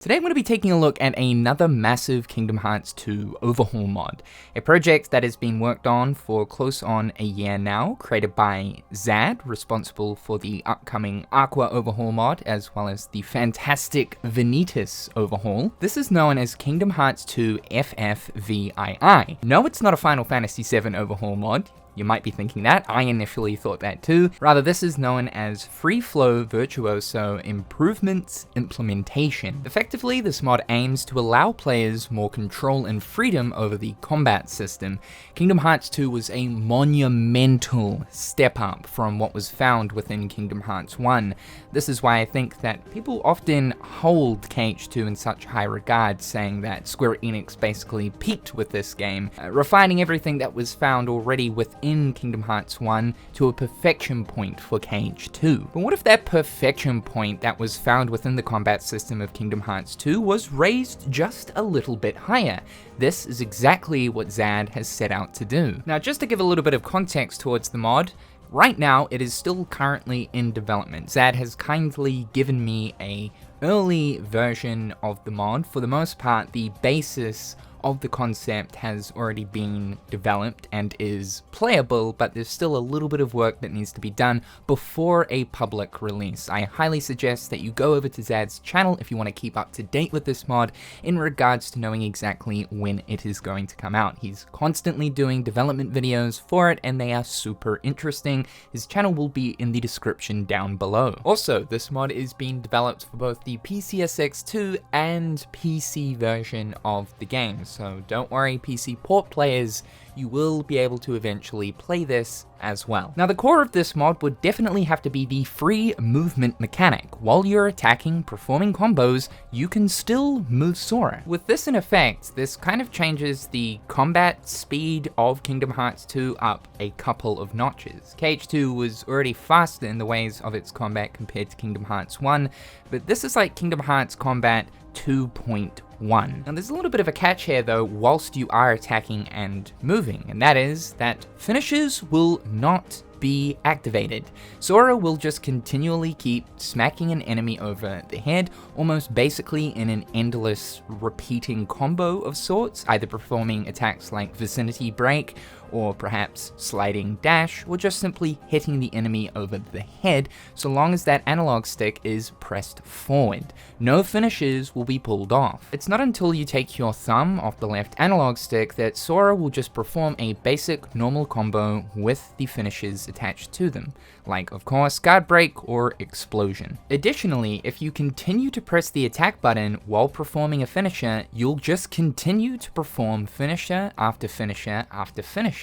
Today I'm going to be taking a look at another massive Kingdom Hearts 2 overhaul mod, a project that has been worked on for close on a year now, created by Xadd, responsible for the upcoming Aqua Overhaul mod, as well as the fantastic Vanitas Overhaul. This is known as Kingdom Hearts 2 FFVII. No, it's not a Final Fantasy VII overhaul mod. You might be thinking that, I initially thought that too. Rather, this is known as Free Flow Virtuoso Improvements Implementation. Effectively, this mod aims to allow players more control and freedom over the combat system. Kingdom Hearts 2 was a monumental step up from what was found within Kingdom Hearts 1. This is why I think that people often hold KH2 in such high regard, saying that Square Enix basically peaked with this game, refining everything that was found already within Kingdom Hearts 1 to a perfection point for KH2. But what if that perfection point that was found within the combat system of Kingdom Hearts 2 was raised just a little bit higher? This is exactly what Xadd has set out to do. Now, just to give a little bit of context towards the mod, right now it is still currently in development. Xadd has kindly given me an early version of the mod. For the most part, the basis of the concept has already been developed and is playable, but there's still a little bit of work that needs to be done before a public release. I highly suggest that you go over to Xadd's channel if you want to keep up to date with this mod in regards to knowing exactly when it is going to come out. He's constantly doing development videos for it and they are super interesting. His channel will be in the description down below. Also, this mod is being developed for both the PCSX2 and PC version of the game. So don't worry, PC port players, you will be able to eventually play this as well. Now, the core of this mod would definitely have to be the free movement mechanic. While you're attacking, performing combos, you can still move Sora. With this in effect, this kind of changes the combat speed of Kingdom Hearts 2 up a couple of notches. KH2 was already faster in the ways of its combat compared to Kingdom Hearts 1, but this is like Kingdom Hearts combat 2.1. Now, there's a little bit of a catch here though whilst you are attacking and moving, and that is that finishes will not be activated. Sora will just continually keep smacking an enemy over the head, almost basically in an endless repeating combo of sorts, either performing attacks like Vicinity Break, or perhaps sliding dash, or just simply hitting the enemy over the head, so long as that analog stick is pressed forward. No finishes will be pulled off. It's not until you take your thumb off the left analog stick that Sora will just perform a basic normal combo with the finishes attached to them, like of course guard break or explosion. Additionally, if you continue to press the attack button while performing a finisher, you'll just continue to perform finisher after finisher after finisher.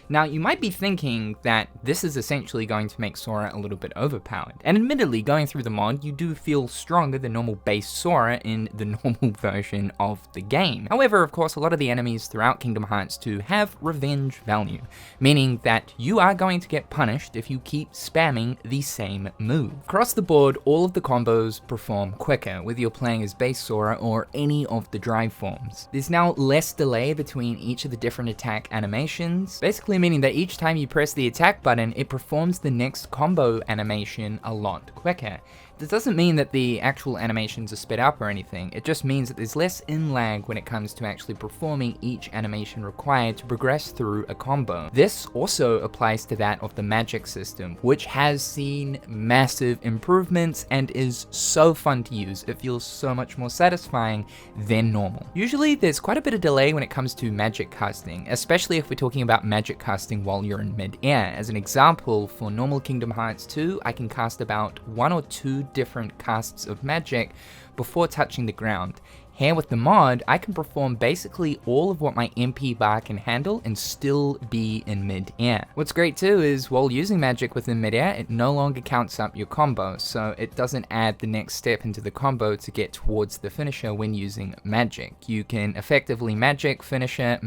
Now, you might be thinking that this is essentially going to make Sora a little bit overpowered, and admittedly, going through the mod, you do feel stronger than normal base Sora in the normal version of the game. However, of course, a lot of the enemies throughout Kingdom Hearts 2 have revenge value, meaning that you are going to get punished if you keep spamming the same move. Across the board, all of the combos perform quicker, whether you're playing as base Sora or any of the drive forms. There's now less delay between each of the different attack animations, basically meaning that each time you press the attack button, it performs the next combo animation a lot quicker. This doesn't mean that the actual animations are sped up or anything, it just means that there's less in-lag when it comes to actually performing each animation required to progress through a combo. This also applies to that of the magic system, which has seen massive improvements and is so fun to use. It feels so much more satisfying than normal. Usually there's quite a bit of delay when it comes to magic casting, especially if we're talking about magic casting while you're in mid-air. As an example, for normal Kingdom Hearts 2, I can cast about 1 or 2 different casts of magic before touching the ground. Here with the mod, I can perform basically all of what my MP bar can handle and still be in mid-air. What's great too is while using magic within mid-air, it no longer counts up your combo, so it doesn't add the next step into the combo to get towards the finisher when using magic. You can effectively magic finisher,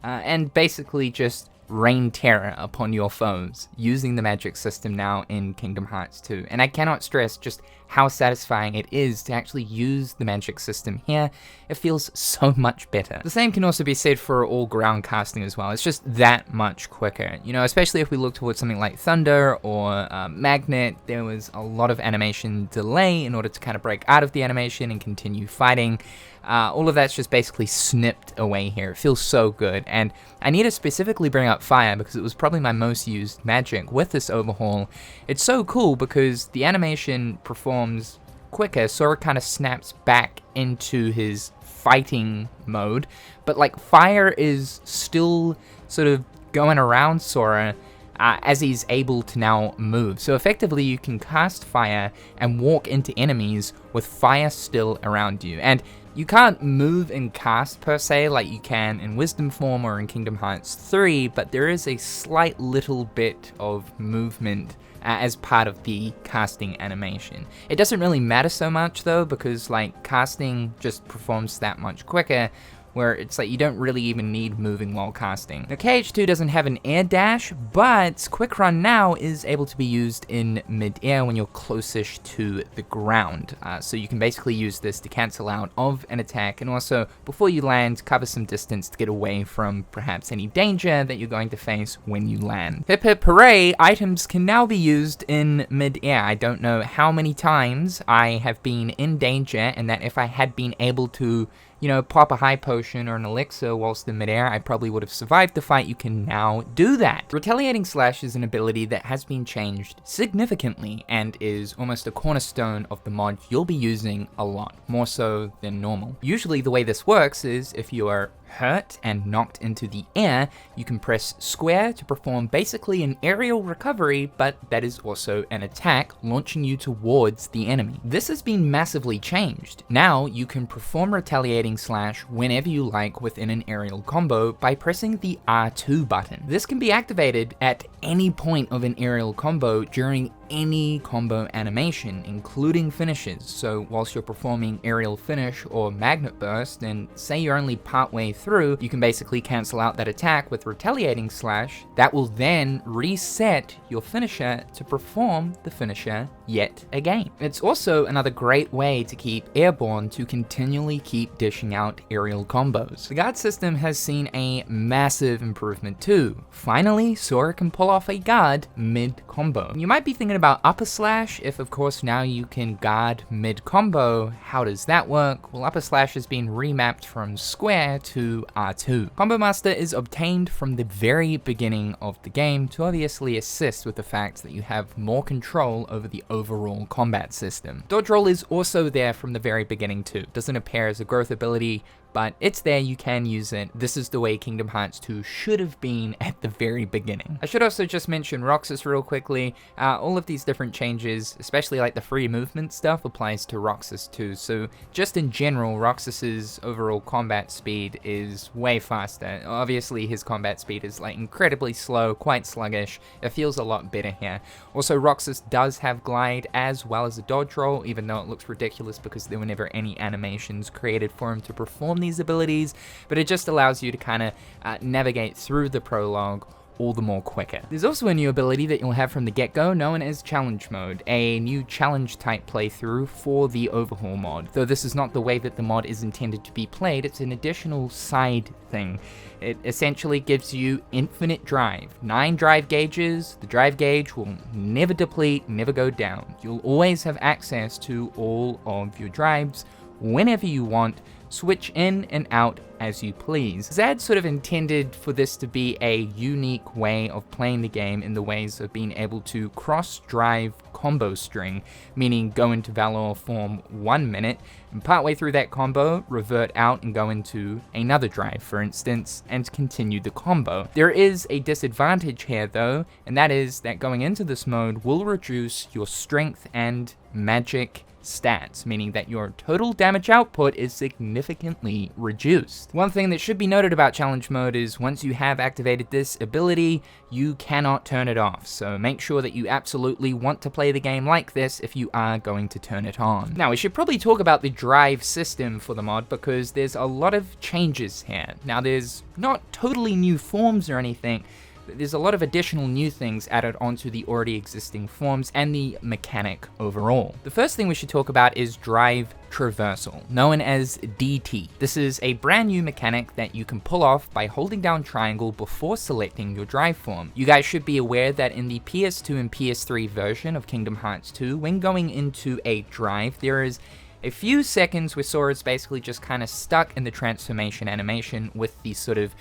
and basically just rain terror upon your foes using the magic system now in Kingdom Hearts 2. And I cannot stress just how satisfying it is to actually use the magic system here. It feels so much better. The same can also be said for all ground casting as well. It's just that much quicker, you know, especially if we look towards something like Thunder or Magnet. There was a lot of animation delay in order to kind of break out of the animation and continue fighting. All of that's just basically snipped away here. It feels so good, and I need to specifically bring up Fire because it was probably my most used magic with this overhaul. It's so cool because the animation performs quicker. Sora kind of snaps back into his fighting mode, but like Fire is still sort of going around Sora as he's able to now move. So effectively you can cast Fire and walk into enemies with Fire still around you. And you can't move and cast per se like you can in Wisdom form or in Kingdom Hearts 3, but there is a slight little bit of movement as part of the casting animation. It doesn't really matter so much though, because like casting just performs that much quicker, where it's like you don't really even need moving while casting. Now KH2 doesn't have an air dash, but Quick Run now is able to be used in mid-air when you're closest to the ground. So you can basically use this to cancel out of an attack, and also before you land, cover some distance to get away from perhaps any danger that you're going to face when you land. Hip hip hooray, items can now be used in mid-air. I don't know how many times I have been in danger, and that if I had been able to, you know, pop a high potion or an elixir whilst in midair, I probably would have survived the fight. You can now do that. Retaliating Slash is an ability that has been changed significantly and is almost a cornerstone of the mod you'll be using a lot, more so than normal. Usually the way this works is if you are hurt and knocked into the air, you can press square to perform basically an aerial recovery, but that is also an attack launching you towards the enemy. This has been massively changed. Now you can perform Retaliating Slash whenever you like within an aerial combo by pressing the R2 button. This can be activated at any point of an aerial combo during any combo animation, including finishes. So whilst you're performing aerial finish or magnet burst, and say you're only partway through, you can basically cancel out that attack with Retaliating Slash. That will then reset your finisher to perform the finisher yet again. It's also another great way to keep airborne to continually keep dishing out aerial combos. The guard system has seen a massive improvement too. Finally, Sora can pull off a guard mid-combo. You might be thinking about upper slash, if of course now you can guard mid-combo. How does that work? Well, upper slash has been remapped from square to R2. Combo Master is obtained from the very beginning of the game to obviously assist with the fact that you have more control over the overall combat system. Dodge roll is also there from the very beginning too. Doesn't appear as a growth ability, but it's there, you can use it. This is the way Kingdom Hearts 2 should have been at the very beginning. I should also just mention Roxas real quickly. All of these different changes, especially like the free movement stuff, applies to Roxas too. So just in general, Roxas's overall combat speed is way faster. Obviously his combat speed is like incredibly slow, quite sluggish. It feels a lot better here. Also, Roxas does have glide as well as a dodge roll, even though it looks ridiculous because there were never any animations created for him to perform these abilities, but it just allows you to kind of navigate through the prologue all the more quicker. There's also a new ability that you'll have from the get-go known as Challenge Mode, a new challenge type playthrough for the Overhaul mod. Though this is not the way that the mod is intended to be played, it's an additional side thing. It essentially gives you infinite drive. 9 drive gauges. The drive gauge will never deplete, never go down. You'll always have access to all of your drives whenever you want. Switch in and out as you please. Xadd sort of intended for this to be a unique way of playing the game in the ways of being able to cross-drive combo string, meaning go into Valor form 1 minute, and partway through that combo, revert out and go into another drive, for instance, and continue the combo. There is a disadvantage here though, and that is that going into this mode will reduce your strength and magic stats, meaning that your total damage output is significantly reduced. One thing that should be noted about challenge mode is once you have activated this ability, you cannot turn it off, so make sure that you absolutely want to play the game like this if you are going to turn it on. Now, we should probably talk about the drive system for the mod because there's a lot of changes here. Now, there's not totally new forms or anything. but there's a lot of additional new things added onto the already existing forms and the mechanic overall. The first thing we should talk about is drive traversal, known as DT. This is a brand new mechanic that you can pull off by holding down triangle before selecting your drive form. You guys should be aware that in the PS2 and PS3 version of Kingdom Hearts 2, when going into a drive, there is a few seconds where Sora's basically just kind of stuck in the transformation animation with the sort of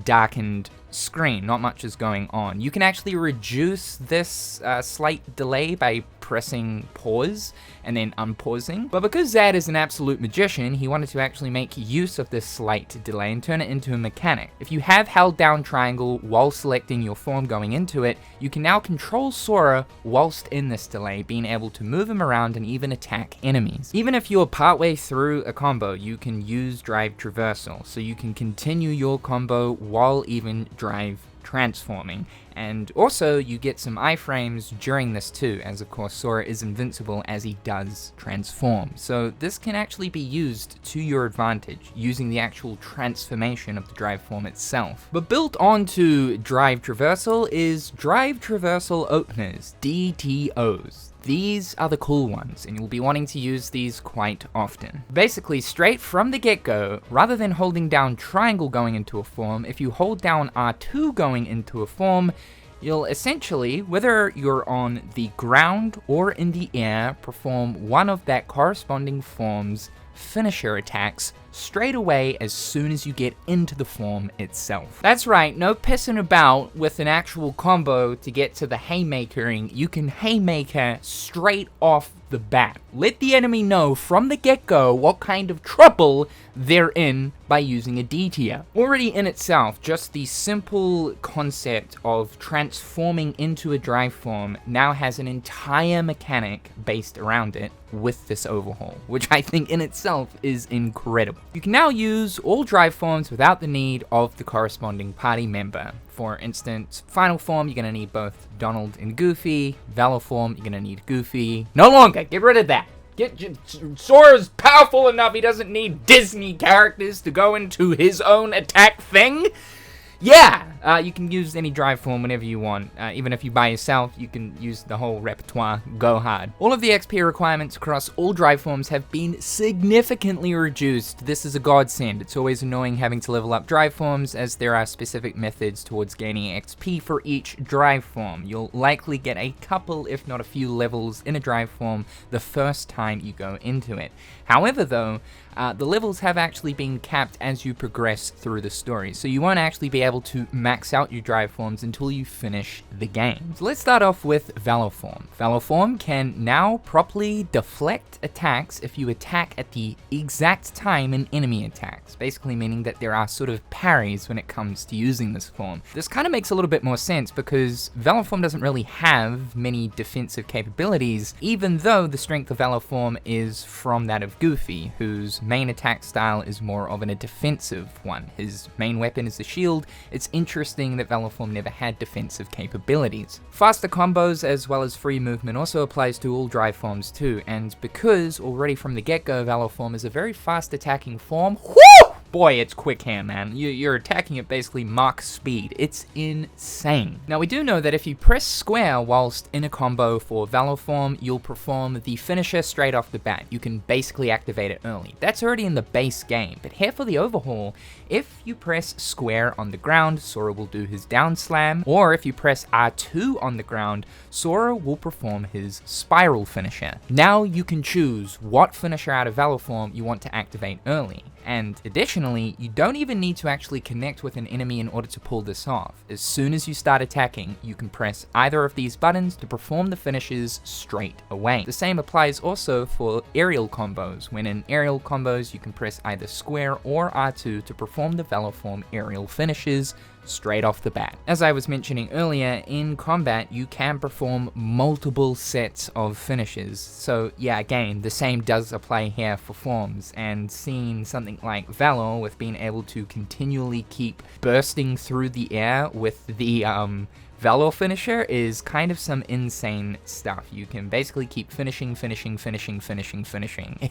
darkened screen. Not much is going on. You can actually reduce this slight delay by pressing pause and then unpausing, but because Xadd is an absolute magician, he wanted to actually make use of this slight delay and turn it into a mechanic. If you have held down triangle while selecting your form going into it, you can now control Sora whilst in this delay, being able to move him around and even attack enemies. Even if you're partway through a combo, you can use drive traversal, so you can continue your combo while even drive transforming. And also you get some iframes during this too, as of course Sora is invincible as he does transform. So this can actually be used to your advantage, using the actual transformation of the drive form itself. But built onto drive traversal is drive traversal openers, DTOs. These are the cool ones, and you'll be wanting to use these quite often. Basically, straight from the get-go, rather than holding down triangle going into a form, if you hold down R2 going into a form, you'll essentially, whether you're on the ground or in the air, perform one of that corresponding form's finisher attacks straight away as soon as you get into the form itself. That's right, no pissing about with an actual combo to get to the haymakering. You can haymaker straight off the bat. Let the enemy know from the get-go what kind of trouble they're in by using a D tier. Already in itself, just the simple concept of transforming into a drive form now has an entire mechanic based around it with this overhaul, which I think in itself is incredible. You can now use all drive forms without the need of the corresponding party member. For instance, final form, you're going to need both Donald and Goofy. Valor form, you're going to need Goofy. No longer! Get rid of that! Sora's powerful enough, he doesn't need Disney characters to go into his own attack thing. Yeah, you can use any drive form whenever you want. Even if you by yourself, you can use the whole repertoire. Go hard. All of the XP requirements across all drive forms have been significantly reduced. This is a godsend. It's always annoying having to level up drive forms, as there are specific methods towards gaining XP for each drive form. You'll likely get a couple, if not a few levels in a drive form the first time you go into it. However though, the levels have actually been capped as you progress through the story, so you won't actually be able to max out your drive forms until you finish the game. So let's start off with Valor form. Valor form can now properly deflect attacks if you attack at the exact time an enemy attacks, basically meaning that there are sort of parries when it comes to using this form. This kind of makes a little bit more sense because Valor form doesn't really have many defensive capabilities, even though the strength of Valor form is from that of Goofy, whose main attack style is more of a defensive one. His main weapon is the shield. It's interesting that Valor form never had defensive capabilities. Faster combos as well as free movement also applies to all drive forms too, and because already from the get-go Valor form is a very fast attacking form, whoo! Boy, it's quick hand, man. You're attacking at basically Mach speed. It's insane. Now, we do know that if you press square whilst in a combo for Valor form, you'll perform the finisher straight off the bat. You can basically activate it early. That's already in the base game, but here for the overhaul, if you press square on the ground, Sora will do his down slam, or if you press R2 on the ground, Sora will perform his spiral finisher. Now you can choose what finisher out of Valor form you want to activate early. And additionally, you don't even need to actually connect with an enemy in order to pull this off. As soon as you start attacking, you can press either of these buttons to perform the finishes straight away. The same applies also for aerial combos. When in aerial combos, you can press either square or R2 to perform the Valor form aerial finishes straight off the bat. As I was mentioning earlier, in combat you can perform multiple sets of finishes, so yeah, again, the same does apply here for forms, and seeing something like Valor with being able to continually keep bursting through the air with the Valor finisher is kind of some insane stuff. You can basically keep finishing.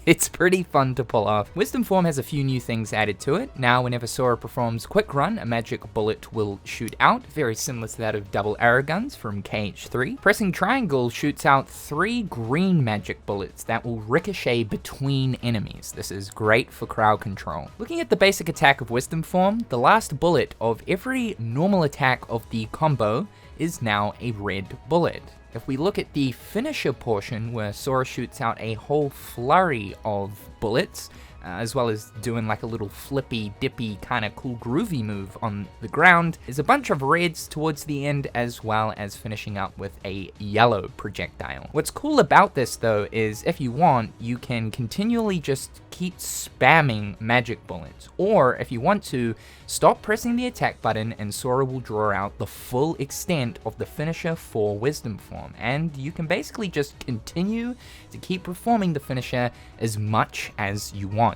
It's pretty fun to pull off. Wisdom form has a few new things added to it. Now whenever Sora performs quick run, a magic bullet will shoot out, very similar to that of double arrow guns from KH3. Pressing triangle shoots out 3 green magic bullets that will ricochet between enemies. This is great for crowd control. Looking at the basic attack of Wisdom form, the last bullet of every normal attack of the combo is now a red bullet. If we look at the finisher portion where Sora shoots out a whole flurry of bullets, as well as doing like a little flippy, dippy, kind of cool groovy move on the ground, is a bunch of reds towards the end, as well as finishing up with a yellow projectile. What's cool about this though is if you want, you can continually just keep spamming magic bullets, or if you want to, stop pressing the attack button and Sora will draw out the full extent of the finisher for Wisdom form, and you can basically just continue to keep performing the finisher as much as you want.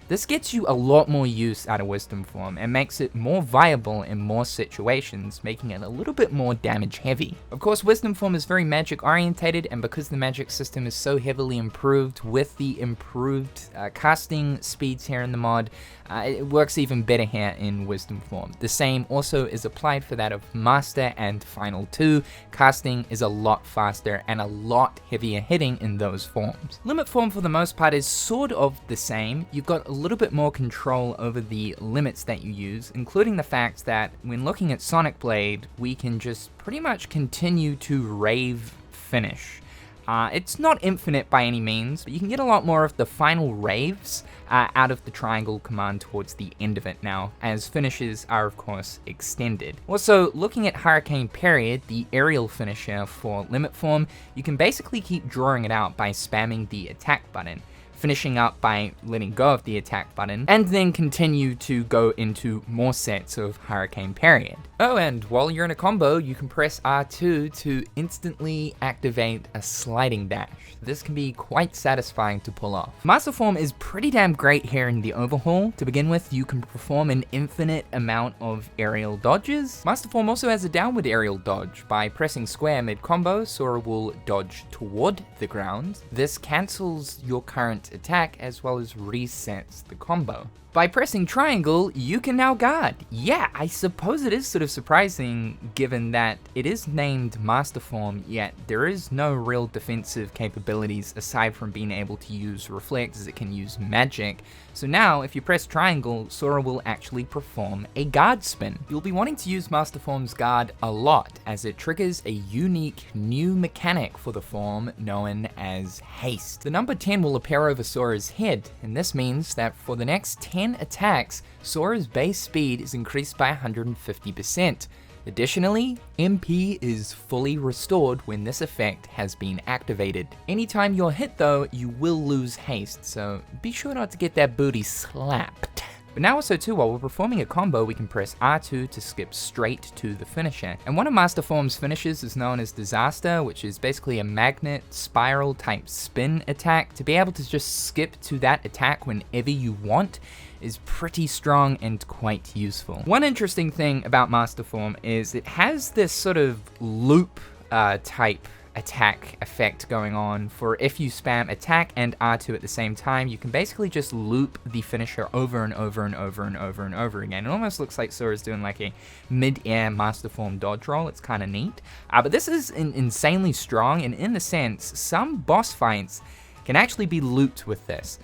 This gets you a lot more use out of Wisdom form and makes it more viable in more situations, making it a little bit more damage heavy. Of course, Wisdom form is very magic orientated, and because the magic system is so heavily improved with the improved casting speeds here in the mod, it works even better here in Wisdom form. The same also is applied for that of Master and Final 2. Casting is a lot faster and a lot heavier hitting in those forms. Limit form for the most part is sort of the same. You've got a little bit more control over the limits that you use, including the fact that when looking at Sonic Blade, we can just pretty much continue to rave finish. It's not infinite by any means, but you can get a lot more of the final raves out of the triangle command towards the end of it now, as finishes are of course extended. Also, looking at Hurricane Period, the aerial finisher for Limit form, you can basically keep drawing it out by spamming the attack button, finishing up by letting go of the attack button, and then continue to go into more sets of Hurricane Period. Oh, and while you're in a combo, you can press R2 to instantly activate a sliding dash. This can be quite satisfying to pull off. Master form is pretty damn great here in the Overhaul. To begin with, you can perform an infinite amount of aerial dodges. Master form also has a downward aerial dodge. By pressing square mid-combo, Sora will dodge toward the ground. This cancels your current attack as well as resets the combo. By pressing triangle, you can now guard. Yeah, I suppose it is sort of surprising given that it is named Master Form, yet there is no real defensive capabilities aside from being able to use Reflect, as it can use magic. So now, if you press triangle, Sora will actually perform a guard spin. You'll be wanting to use Master Form's guard a lot, as it triggers a unique new mechanic for the form known as haste. The number 10 will appear over Sora's head, and this means that for the next 10 attacks, Sora's base speed is increased by 150%. Additionally, MP is fully restored when this effect has been activated. Anytime you're hit though, you will lose haste, so be sure not to get that booty slapped. But now also too, while we're performing a combo, we can press R2 to skip straight to the finisher. And one of Master Form's finishes is known as Disaster, which is basically a magnet spiral type spin attack. To be able to just skip to that attack whenever you want is pretty strong and quite useful. One interesting thing about Master Form is it has this sort of loop type attack effect going on for if you spam attack and R2 at the same time, you can basically just loop the finisher over and over and over and over and over again. It almost looks like Sora's doing like a mid-air Master Form dodge roll. It's kind of neat. But this is insanely strong, and in the sense, some boss fights can actually be looped with this.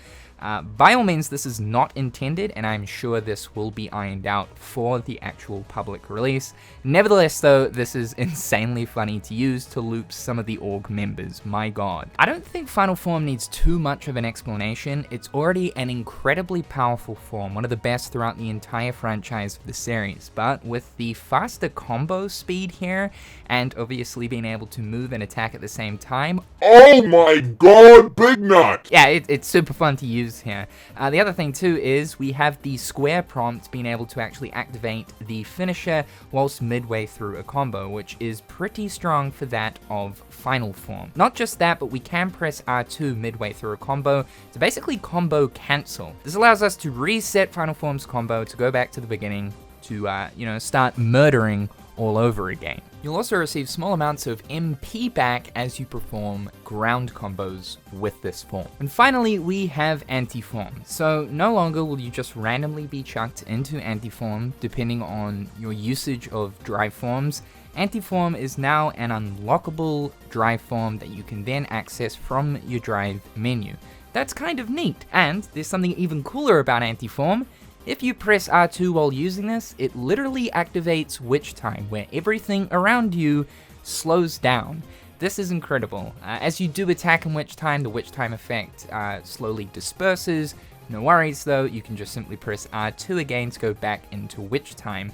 By all means, this is not intended, and I'm sure this will be ironed out for the actual public release. Nevertheless, though, this is insanely funny to use to loop some of the org members, my god. I don't think Final Form needs too much of an explanation. It's already an incredibly powerful form, one of the best throughout the entire franchise of the series, but with the faster combo speed here, and obviously being able to move and attack at the same time. Oh my god, Big Nut! Yeah, it's super fun to use here. The other thing too is we have the square prompt being able to actually activate the finisher whilst midway through a combo, which is pretty strong for that of Final Form. Not just that, but we can press R2 midway through a combo to basically combo cancel. This allows us to reset Final Form's combo to go back to the beginning to, start murdering all over again. You'll also receive small amounts of MP back as you perform ground combos with this form. And finally, we have Antiform. So no longer will you just randomly be chucked into Antiform depending on your usage of drive forms. Antiform is now an unlockable drive form that you can then access from your drive menu. That's kind of neat. And there's something even cooler about Antiform. If you press R2 while using this, it literally activates Witch Time, where everything around you slows down. This is incredible. As you do attack in Witch Time, the Witch Time effect slowly disperses. No worries though, you can just simply press R2 again to go back into Witch Time.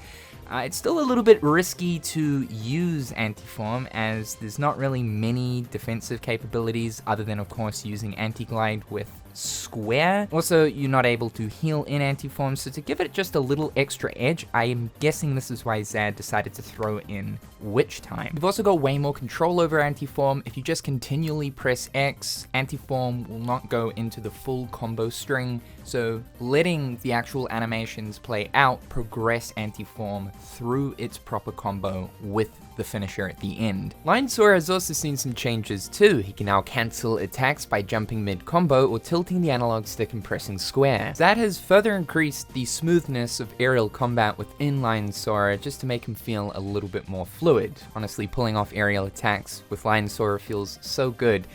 It's still a little bit risky to use Antiform, as there's not really many defensive capabilities other than of course using Anti-Glide with Square. Also, you're not able to heal in Antiform, so to give it just a little extra edge, I am guessing this is why Xadd decided to throw in Witch Time. You've also got way more control over Antiform. If you just continually press X, Antiform will not go into the full combo string, so letting the actual animations play out progress Antiform through its proper combo with the finisher at the end. Lion Sora has also seen some changes too. He can now cancel attacks by jumping mid-combo or tilting the analog stick and pressing square. That has further increased the smoothness of aerial combat within Lion Sora just to make him feel a little bit more fluid. Honestly, pulling off aerial attacks with Lion Sora feels so good.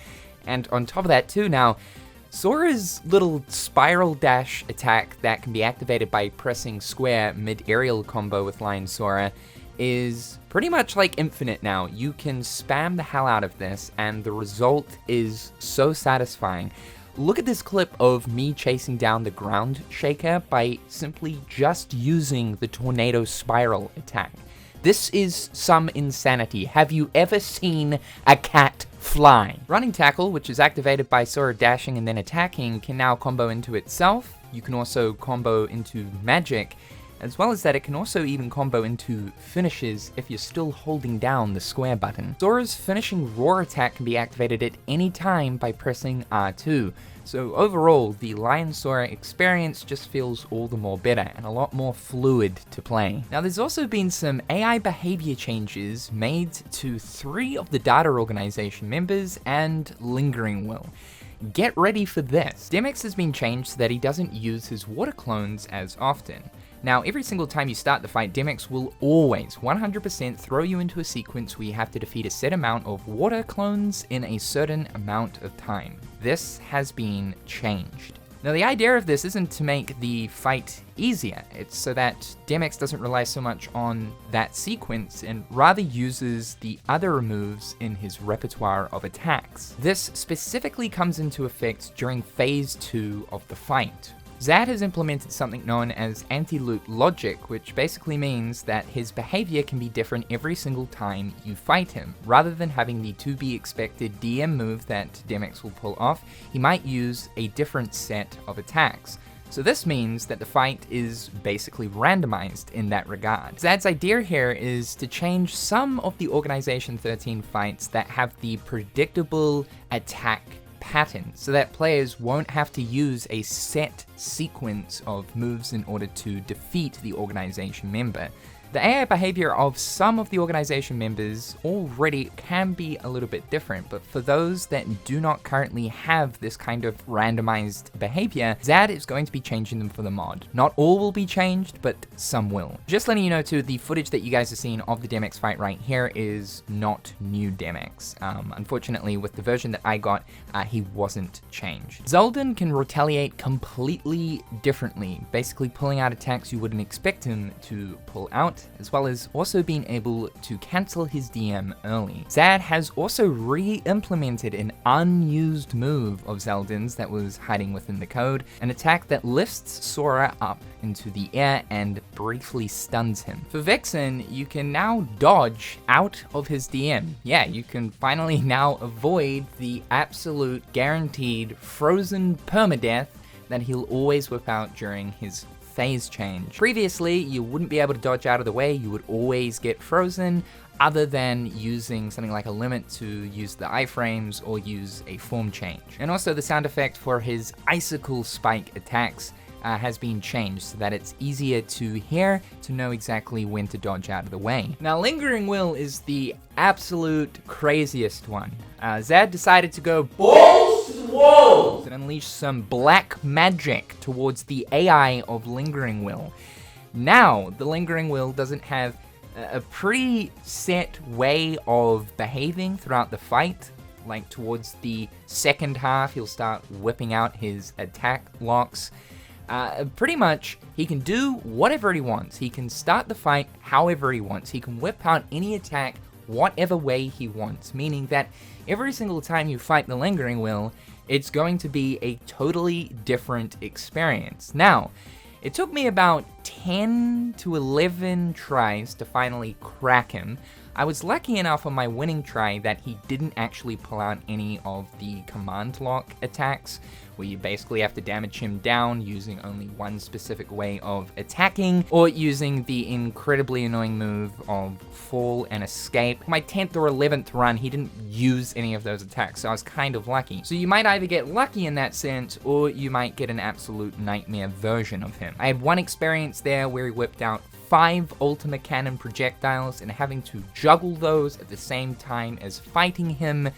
And on top of that too now, Sora's little spiral dash attack that can be activated by pressing square mid-aerial combo with Lion Sora is pretty much like infinite now. You can spam the hell out of this and the result is so satisfying. Look at this clip of me chasing down the ground shaker by simply just using the tornado spiral attack. This is some insanity. Have you ever seen a cat fly? Running tackle, which is activated by Sora dashing and then attacking, can now combo into itself. You can also combo into magic. As well as that, it can also even combo into finishes if you're still holding down the square button. Sora's finishing roar attack can be activated at any time by pressing R2. So overall, the Lion Sora experience just feels all the more better and a lot more fluid to play. Now there's also been some AI behavior changes made to 3 of the data organization members and Lingering Will. Get ready for this. Xaddgx has been changed so that he doesn't use his water clones as often. Now, every single time you start the fight, Xaddgx will always 100% throw you into a sequence where you have to defeat a set amount of water clones in a certain amount of time. This has been changed. Now, the idea of this isn't to make the fight easier, it's so that Xaddgx doesn't rely so much on that sequence and rather uses the other moves in his repertoire of attacks. This specifically comes into effect during Phase 2 of the fight. Xadd has implemented something known as anti-loop logic, which basically means that his behavior can be different every single time you fight him. Rather than having the to-be-expected DM move that Xaddgx will pull off, he might use a different set of attacks. So this means that the fight is basically randomized in that regard. Xadd's idea here is to change some of the Organization 13 fights that have the predictable attack pattern, so that players won't have to use a set sequence of moves in order to defeat the organization member. The AI behavior of some of the organization members already can be a little bit different, but for those that do not currently have this kind of randomized behavior, Xadd is going to be changing them for the mod. Not all will be changed, but some will. Just letting you know too, the footage that you guys are seeing of the Xaddgx fight right here is not new Xaddgx. Unfortunately, with the version that I got, he wasn't changed. Xaldin can retaliate completely differently, basically pulling out attacks you wouldn't expect him to pull out, as well as also being able to cancel his DM early. Xadd has also re-implemented an unused move of Xaldin's that was hiding within the code, an attack that lifts Sora up into the air and briefly stuns him. For Vexen, you can now dodge out of his DM. Yeah, you can finally now avoid the absolute guaranteed frozen permadeath that he'll always whip out during his phase change. Previously, you wouldn't be able to dodge out of the way, you would always get frozen, other than using something like a limit to use the iframes or use a form change. And also the sound effect for his icicle spike attacks has been changed so that it's easier to hear, to know exactly when to dodge out of the way. Now, Lingering Will is the absolute craziest one. Xadd decided to go balls to the walls and unleash some black magic towards the AI of Lingering Will. Now, the Lingering Will doesn't have a pretty set way of behaving throughout the fight. Like towards the second half, he'll start whipping out his attack locks. Pretty much, he can do whatever he wants. He can start the fight however he wants. He can whip out any attack whatever way he wants, meaning that every single time you fight the Lingering Will, it's going to be a totally different experience. Now, it took me about 10 to 11 tries to finally crack him. I was lucky enough on my winning try that he didn't actually pull out any of the command lock attacks, where you basically have to damage him down using only one specific way of attacking, or using the incredibly annoying move of fall and escape. My 10th or 11th run, he didn't use any of those attacks, so I was kind of lucky. So you might either get lucky in that sense, or you might get an absolute nightmare version of him. I had one experience there where he whipped out 5 ultimate cannon projectiles, and having to juggle those at the same time as fighting him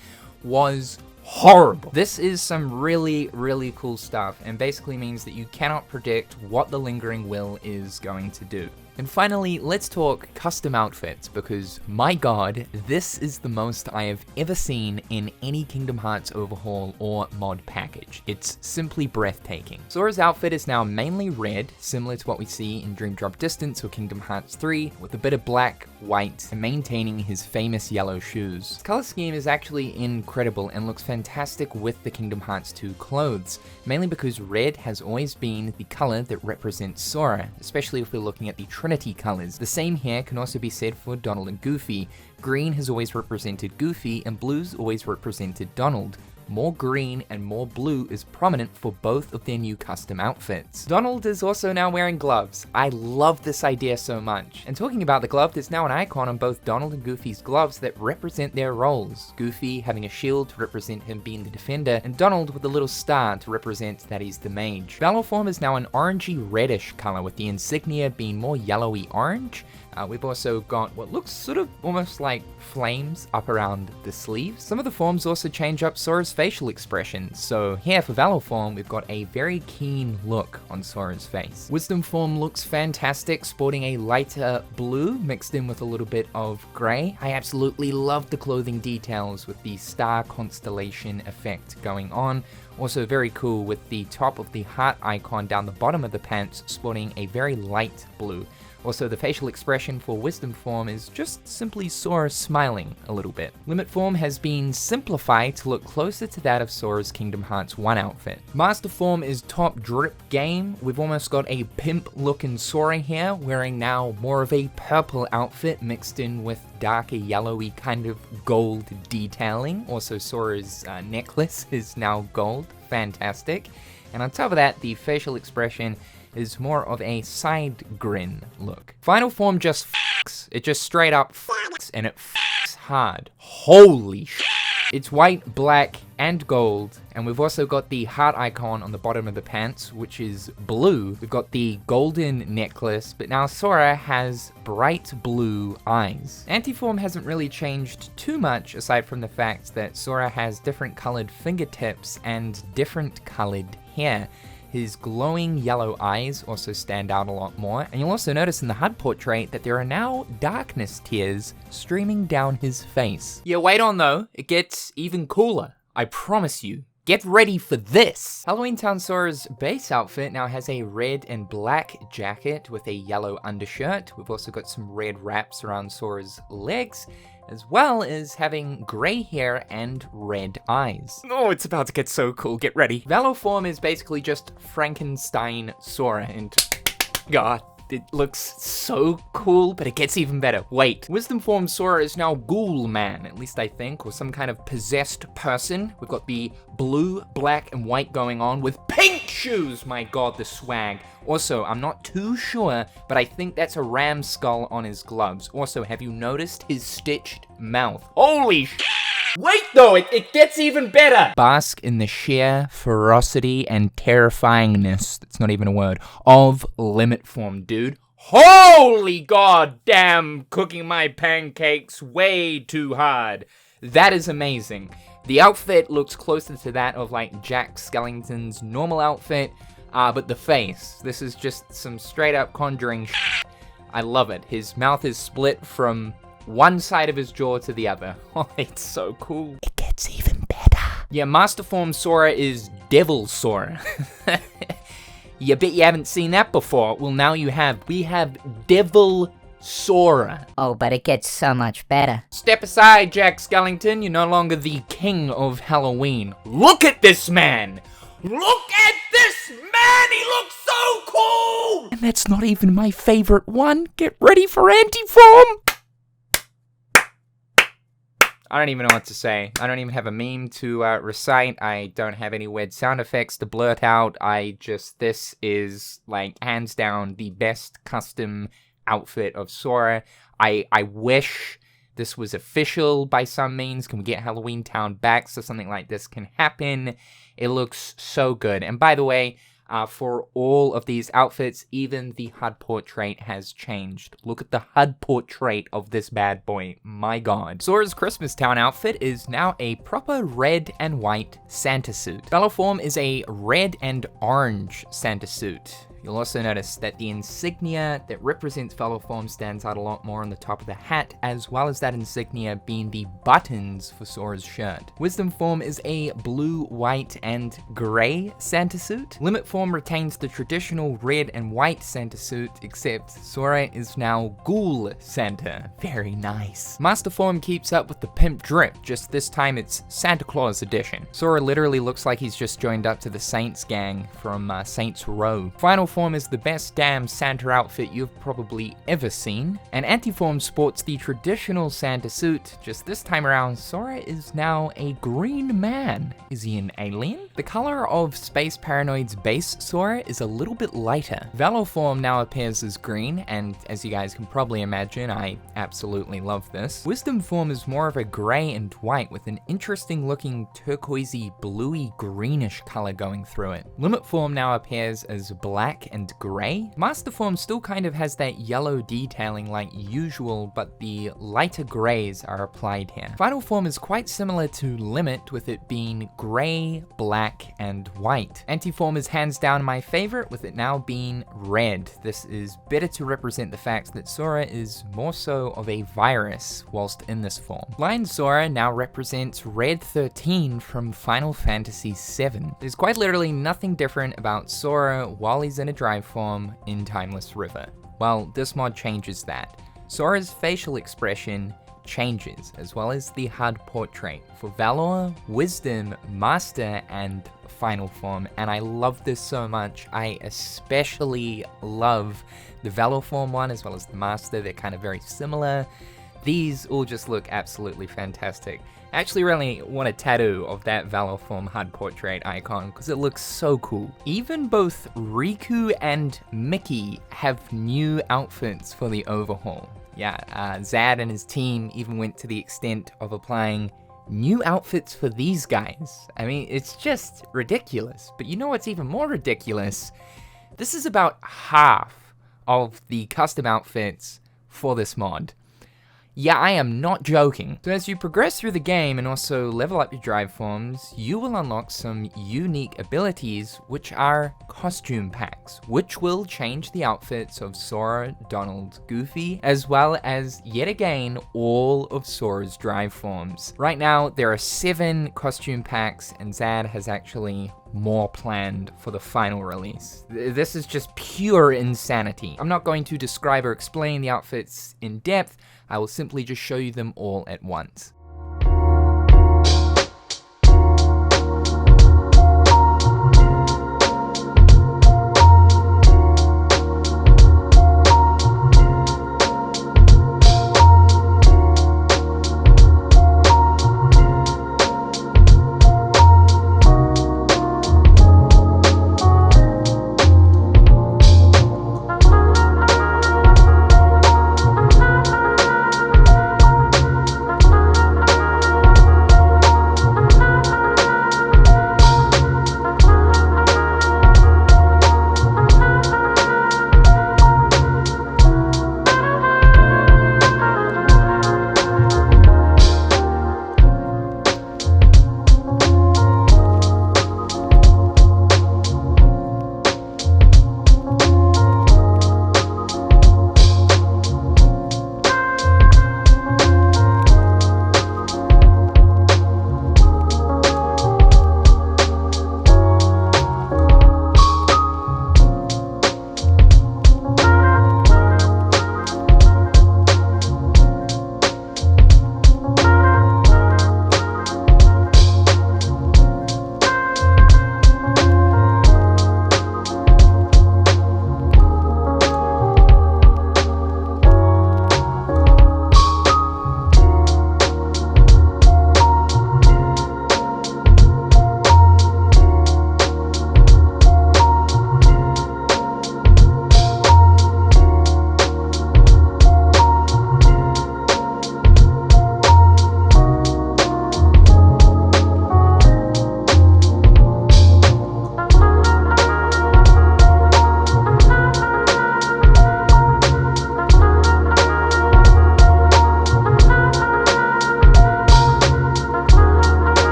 was horrible. This is some really, really cool stuff, and basically means that you cannot predict what the Lingering Will is going to do. And finally, let's talk custom outfits, because my god, this is the most I have ever seen in any Kingdom Hearts Overhaul or mod package. It's simply breathtaking. Sora's outfit is now mainly red, similar to what we see in Dream Drop Distance or Kingdom Hearts 3, with a bit of black, white, and maintaining his famous yellow shoes. His color scheme is actually incredible and looks fantastic with the Kingdom Hearts 2 clothes, mainly because red has always been the color that represents Sora, especially if we're looking at the Trinity colors. The same here can also be said for Donald and Goofy. Green has always represented Goofy, and blue's always represented Donald. More green and more blue is prominent for both of their new custom outfits. Donald is also now wearing gloves. I love this idea so much. And talking about the glove, there's now an icon on both Donald and Goofy's gloves that represent their roles. Goofy having a shield to represent him being the defender, and Donald with a little star to represent that he's the mage. Battle form is now an orangey reddish color, with the insignia being more yellowy orange. We've also got what looks sort of almost like flames up around the sleeves. Some of the forms also change up Sora's facial expression. So here for Valor form, we've got a very keen look on Sora's face. Wisdom form looks fantastic, sporting a lighter blue mixed in with a little bit of gray. I absolutely love the clothing details with the star constellation effect going on. Also very cool with the top of the heart icon down the bottom of the pants sporting a very light blue. Also, the facial expression for Wisdom form is just simply Sora smiling a little bit. Limit form has been simplified to look closer to that of Sora's Kingdom Hearts 1 outfit. Master form is top drip game. We've almost got a pimp looking Sora here, wearing now more of a purple outfit mixed in with darker yellowy kind of gold detailing. Also, Sora's necklace is now gold. Fantastic. And on top of that, the facial expression is more of a side grin look. Final form just fucks. It just straight up fucks, and it fucks hard. Holy shit. It's white, black, and gold, and we've also got the heart icon on the bottom of the pants, which is blue. We've got the golden necklace, but now Sora has bright blue eyes. Antiform hasn't really changed too much, aside from the fact that Sora has different colored fingertips and different colored hair. His glowing yellow eyes also stand out a lot more, and you'll also notice in the HUD portrait that there are now darkness tears streaming down his face. Yeah, wait on though, it gets even cooler. I promise you. Get ready for this! Halloween Town Sora's base outfit now has a red and black jacket with a yellow undershirt. We've also got some red wraps around Sora's legs, as well as having grey hair and red eyes. Oh, it's about to get so cool, get ready. Valor form is basically just Frankenstein Sora, and God, it looks so cool, but it gets even better. Wait, Wisdom form Sora is now Ghoul Man, at least I think, or some kind of possessed person. We've got the blue, black, and white going on with pink shoes. My god, the swag. Also, I'm not too sure, but I think that's a ram skull on his gloves. Also, have you noticed his stitched mouth? Holy sh**! Wait though, it gets even better! Bask in the sheer ferocity and terrifyingness, that's not even a word, of limit form, dude. Holy goddamn, cooking my pancakes way too hard. That is amazing. The outfit looks closer to that of like Jack Skellington's normal outfit, but the face, this is just some straight up Conjuring shit. I love it. His mouth is split from one side of his jaw to the other. Oh, it's so cool. It gets even better. Yeah, Master Form Sora is Devil Sora. You bet you haven't seen that before. Well, now you have. We have Devil Sora. Oh, but it gets so much better. Step aside, Jack Skellington. You're no longer the king of Halloween. Look at this man. Look at this man. He looks so cool. And that's not even my favorite one. Get ready for Antiform. I don't even know what to say. I don't even have a meme to recite. I don't have any weird sound effects to blurt out. This is, like, hands down the best custom outfit of Sora. I wish this was official by some means. Can we get Halloween Town back so something like this can happen? It looks so good. And by the way, for all of these outfits, even the HUD portrait has changed. Look at the HUD portrait of this bad boy. My god. Sora's Christmas Town outfit is now a proper red and white Santa suit. Belleform is a red and orange Santa suit. You'll also notice that the insignia that represents Belleform stands out a lot more on the top of the hat, as well as that insignia being the buttons for Sora's shirt. Wisdom Form is a blue, white, and grey Santa suit. Limit Form retains the traditional red and white Santa suit, except Sora is now Ghoul Santa. Very nice. Master Form keeps up with the pimp drip, just this time it's Santa Claus edition. Sora literally looks like he's just joined up to the Saints gang from Saints Row. Final Form is the best damn Santa outfit you've probably ever seen. And Antiform sports the traditional Santa suit, just this time around Sora is now a green man. Is he an alien? The color of Space Paranoid's base Sora is a little bit lighter. Belleform now appears as green, and as you guys can probably imagine, I absolutely love this. Wisdom Form is more of a grey and white with an interesting looking turquoisey bluey greenish color going through it. Limit Form now appears as black and grey. Master Form still kind of has that yellow detailing like usual, but the lighter greys are applied here. Final Form is quite similar to Limit, with it being grey, black, and white. Antiform is hands down my favorite, with it now being red. This is better to represent the fact that Sora is more so of a virus whilst in this form. Lion Sora now represents Red 13 from Final Fantasy VII. There's quite literally nothing different about Sora while he's in a drive form in Timeless River. Well, this mod changes that. Sora's facial expression changes, as well as the HUD portrait for Valor, Wisdom, Master, and Final Form, and I love this so much. I especially love the Valor Form one as well as the Master. They're kind of very similar. These all just look absolutely fantastic. I actually really want a tattoo of that Valor Form HUD portrait icon because it looks so cool. Even both Riku and Mickey have new outfits for the Overhaul. Yeah, Xadd and his team even went to the extent of applying new outfits for these guys. I mean, it's just ridiculous. But you know what's even more ridiculous? This is about half of the custom outfits for this mod. Yeah, I am not joking. So as you progress through the game and also level up your drive forms, you will unlock some unique abilities, which are costume packs, which will change the outfits of Sora, Donald, Goofy, as well as, yet again, all of Sora's drive forms. Right now, there are 7 costume packs, and Xadd has actually more planned for the final release. This is just pure insanity. I'm not going to describe or explain the outfits in depth. I will simply just show you them all at once.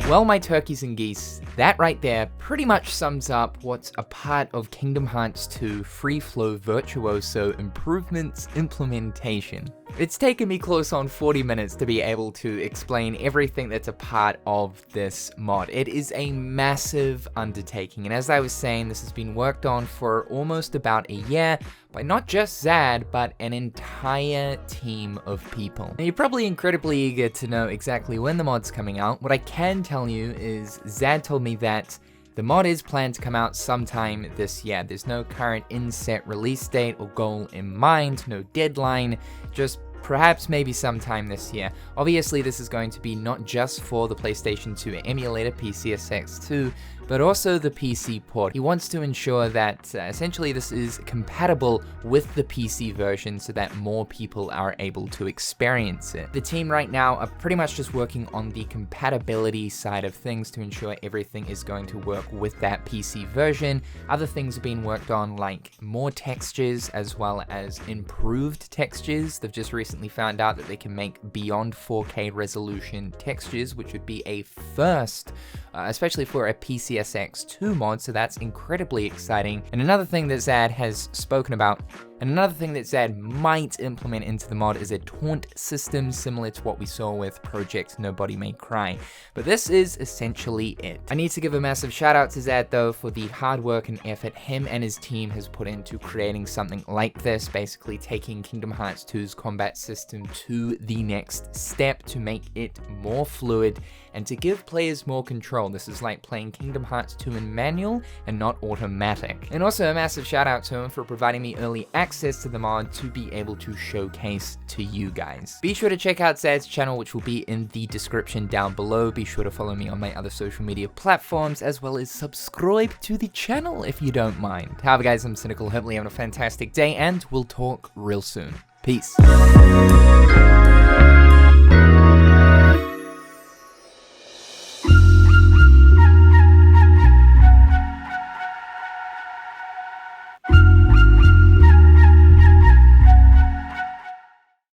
Well, my turkeys and geese, that right there pretty much sums up what's a part of Kingdom Hearts 2 Free Flow Virtuoso improvements implementation. It's taken me close on 40 minutes to be able to explain everything that's a part of this mod. It is a massive undertaking, and as I was saying, this has been worked on for almost about a year by not just Xadd, but an entire team of people. Now, you're probably incredibly eager to know exactly when the mod's coming out. What I can tell you is Xadd told me that the mod is planned to come out sometime this year. There's no current in-set release date or goal in mind, no deadline, just perhaps maybe sometime this year. Obviously, this is going to be not just for the PlayStation 2 emulator, PCSX2, but also the PC port. He wants to ensure that essentially this is compatible with the PC version so that more people are able to experience it. The team right now are pretty much just working on the compatibility side of things to ensure everything is going to work with that PC version. Other things are being worked on, like more textures as well as improved textures. They've just recently found out that they can make beyond 4K resolution textures, which would be a first, especially for a PCSX2 mod, so that's incredibly exciting. And another thing that Xadd has spoken about, and another thing that Xadd might implement into the mod, is a taunt system similar to what we saw with Project Nobody May Cry. But this is essentially it. I need to give a massive shout out to Xadd though for the hard work and effort him and his team has put into creating something like this, basically taking Kingdom Hearts 2's combat system to the next step to make it more fluid and to give players more control. This is like playing Kingdom Hearts 2 in manual and not automatic. And also a massive shout out to him for providing me early access to the mod to be able to showcase to you guys. Be sure to check out Xadd's channel, which will be in the description down below. Be sure to follow me on my other social media platforms, as well as subscribe to the channel if you don't mind. However guys, I'm Cynical, hopefully having a fantastic day, and we'll talk real soon. Peace.